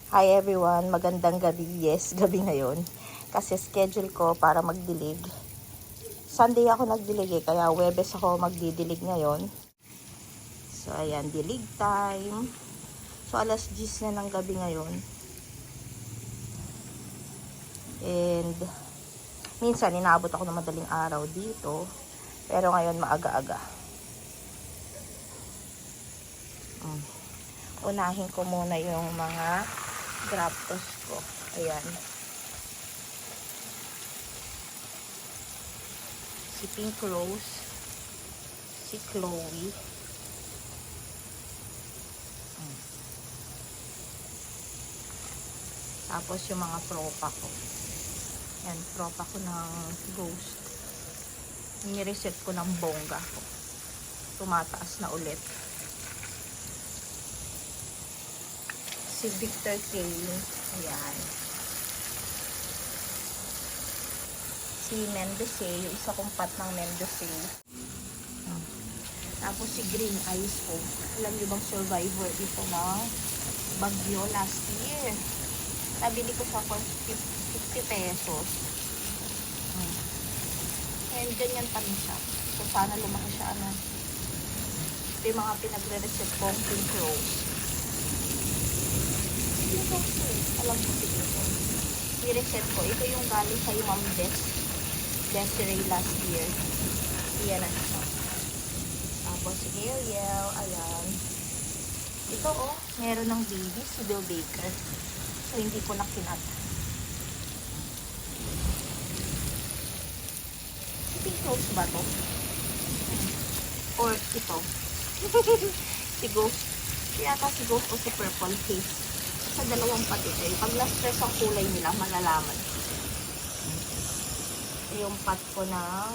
Hi everyone, magandang gabi. Yes, gabi ngayon. Kasi schedule ko para magdilig. Sunday ako nagdilig kaya Webes ako magdidilig ngayon. So ayan, dilig time. So alas 10 na ng gabi ngayon. And minsan inaabot ako ng madaling araw dito. Pero ngayon maaga-aga. Unahin ko muna yung mga graptos ko. Ayan. Si Pink Rose. Si Chloe. Tapos yung mga tropa ko. Ayan, tropa ko ng Ghost. Ni-reset ko ng bongga ko. Tumataas na ulit. Si Victor Kane. Ayan. Si Mendose. Yung isa kong pat ng Mendose. Tapos si Green Eyes ko. Alam niyo bang survivor ito ng bagyo last year. Nabili ko sa 50 pesos. And ganyan pa rin siya. So sana lumaki siya. Ito yung mga pinagre-reset kong Pink Rose. Alam ko siguro. I-reset ko. Ito yung galing kay Ma'am Desiree last year. Iyan na siya. Tapos si Ariel. Ayan. Ito meron ng baby. Si Bill Baker. So hindi ko na kinat. Si Pink Rose ba to? Or ito? Si Ghost. Yata si Ghost o si Purple Haze. Sa dalawang pati kayo. Pag na-stress ang kulay nila, malalaman. Ito yung pot ko ng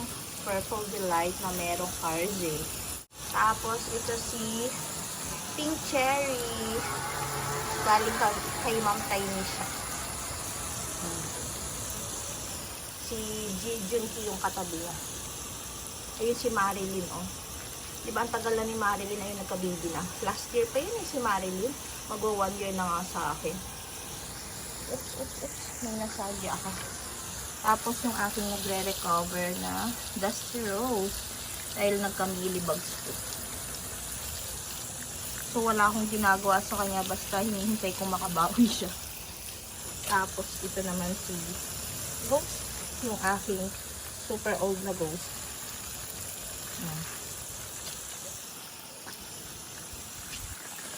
Purple Delight na merong Carze. Tapos, ito si Pink Cherry. Galing kay Ma'am Tiny siya. Si Ji Junki yung katabi niya. Ayun si Marilyn, Diba ang tagal na ni Marilyn na yung nagka-baby na. Last year pa yun si Marilyn. Mag-1 year na nga sa akin. Oops. May nasagi ako. Tapos yung aking nagre-recover na Dusty Rose. Dahil nagka-millibugs po. So wala akong ginagawa sa kanya. Basta hinihintay kong makabawi siya. Tapos ito naman si Ghost. Yung aking super old na Ghost.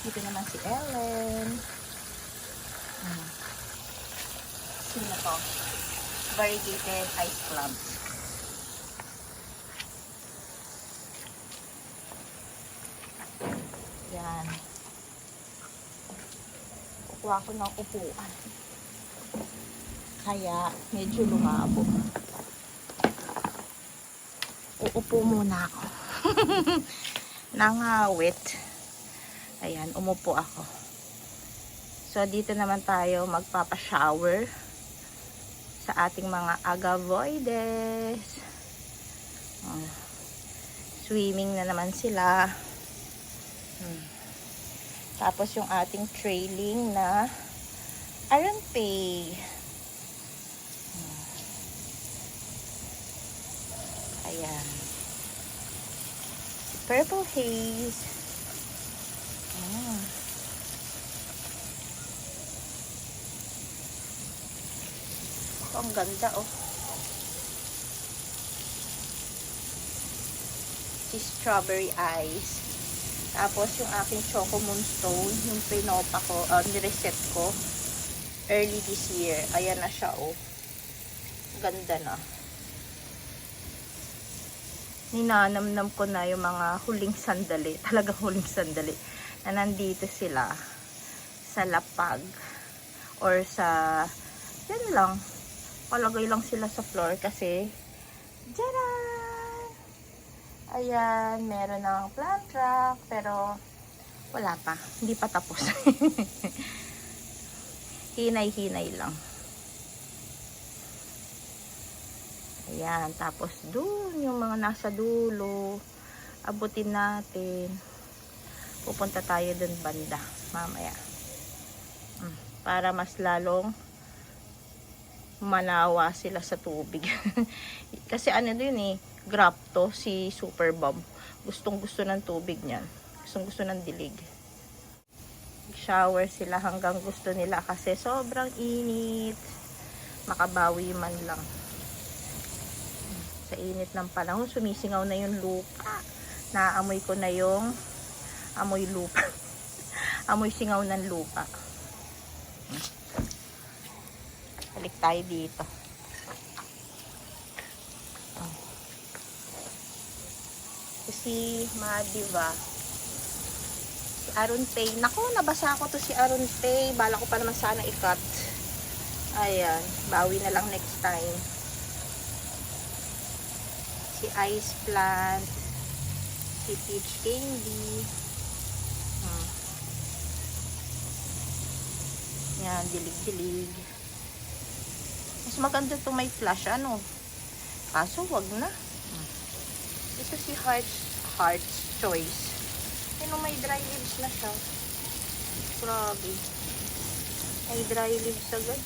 Dito naman si Ellen. Sino to? Variegated Ice Club. Yan. Kukuha ko ng upuan. Kaya medyo lumabo. Uupo muna ako. Nangawit. Ayan, umupo ako. So, dito naman tayo magpapa-shower sa ating mga agavoides. Swimming na naman sila. Tapos yung ating trailing na arampay. Ayan. Purple Haze. Ang ganda si Strawberry Ice. Tapos yung aking Choco Moonstone, yung pinota ko, nireset ko early this year. Ayan na siya ganda na. Ninanamnam ko na yung mga huling sandali, talagang huling sandali na nandito sila sa lapag or sa yan lang, palagay lang sila sa floor kasi jaran! Ayan, meron ng plant rock pero wala pa, hindi pa tapos. Hinay-hinay lang. Ayan, tapos dun yung mga nasa dulo, abutin natin. Pupunta tayo dun banda mamaya. para mas lalong manawa sila sa tubig. Kasi ano yun eh, grab to si Super Bob. Gustong gusto ng tubig niyan. Gustong gusto ng dilig. Shower sila hanggang gusto nila kasi sobrang init. Makabawi man lang. Sa init ng panahon, sumisingaw na yung lupa. Naamoy ko na yung amoy lupa. Amoy singaw ng lupa. Balik tayo dito. Si Madiva. Si Aron Pay. Naku, nabasa ko to si Aron Pay. Bala ko pa naman sana i-cut. Ayan. Bawi na lang next time. Si Ice Plant. Si Peach Candy. Yan, dilig-dilig. Mas maganda to may flash, ano. Kaso, wag na. Ito si Heart's Choice. Ano, may dry leaves na siya. Grabe. May dry leaves agad.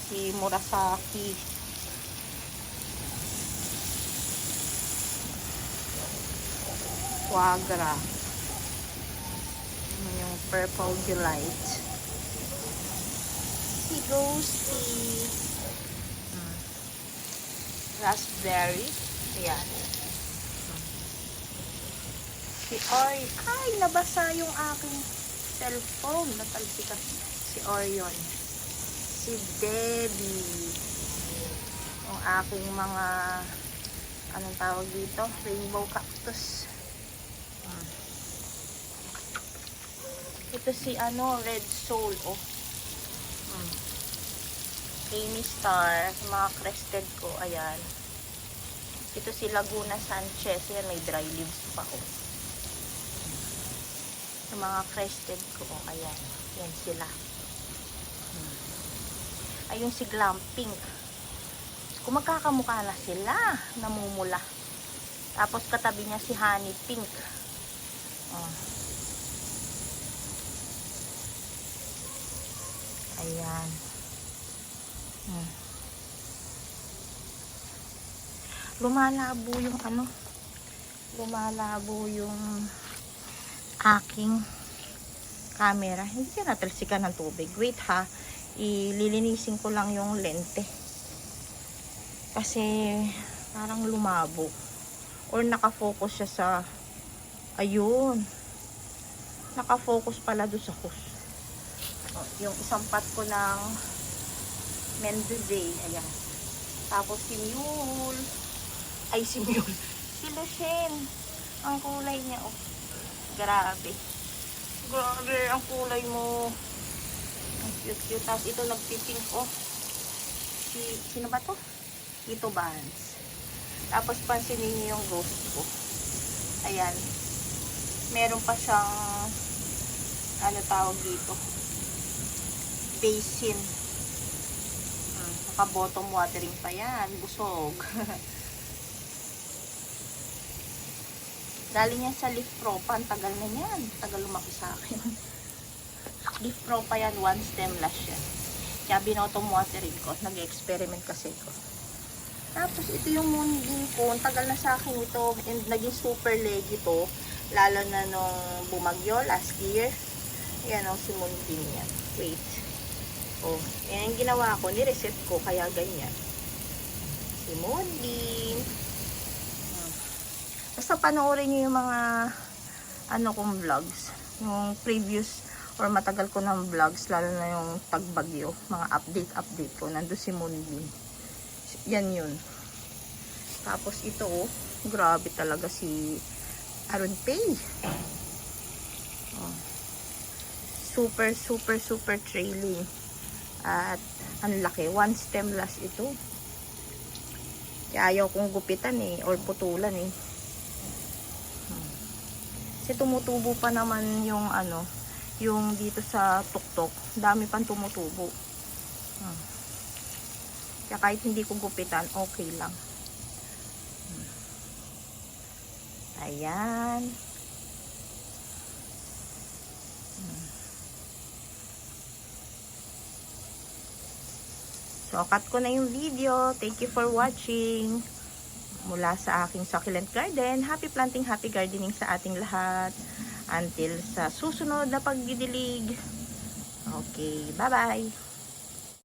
Si Murasaki. Quagra. Yung Purple Delight. Si Ghosty. Raspberry. Ayan. Si Orion. Ay, nabasa yung aking cellphone. Natalsikan. Si Orion. Si Debbie. Yung aking mga anong tawag dito? Rainbow cactus. Ito si Red Soul. Amy Star. Mga crested ko. Ayan. Ito si Laguna Sanchez. Yan, may dry leaves pa. Sa mga crested ko. Ayan. Yan sila. Ayun si Glam Pink. Kung magkakamukha na sila. Namumula. Tapos katabi niya si Honey Pink. Ayan. Lumalabo yung lumalabo yung aking camera. Hindi ka natalsikan ng tubig. Wait ha. Ililinisin ko lang yung lente. Kasi parang lumabo. Or nakafocus siya sa ayun. Nakafocus pala doon sa hose. Yung isang pot ko ng Mendoza. Ayan. Tapos si Mule. Ay, si Mule. Si Lucien. Ang kulay niya. Grabe. Grabe ang kulay mo. Ang cute-cute. Tapos ito nagpipink. Sino ba to? Ito Vans. Tapos pansinin niyo yung ghost ko. Ayan. Meron pa siyang tawag dito? Basin. Naka-bottom watering pa yan. Busog. Galing yan sa Leaf Pro pa. Ang tagal na yan. Tagal lumaki sa akin. Leaf Pro pa yan. One stem lash yan. Kaya binottom watering ko. Nag-experiment kasi ko. Tapos ito yung moonbeam ko. Ang tagal na sa akin ito. And naging super leggy to. Lalo na nung bumagyo last year. Ayan o, si moonbeam yan. Wait. Yan yung ginawa ko. Nireset ko. Kaya ganyan. Si moonbeam. Basta panoorin nyo yung mga kong vlogs. Yung previous or matagal ko ng vlogs. Lalo na yung tagbagyo. Mga update ko. Nandun si moonbeam. Yan yun. Tapos ito, grabe talaga si Aron Pay. Super trailing. At ang laki. One stem lash ito. Kaya ayaw kong gupitan or putulan Kasi tumutubo pa naman yung yung dito sa tuktok. Dami pang tumutubo. Kaya kahit hindi ko gupitan, okay lang. Ayan. So, cut ko na yung video. Thank you for watching. Mula sa aking succulent garden. Happy planting, happy gardening sa ating lahat. Until sa susunod na pagdidilig. Okay, bye-bye.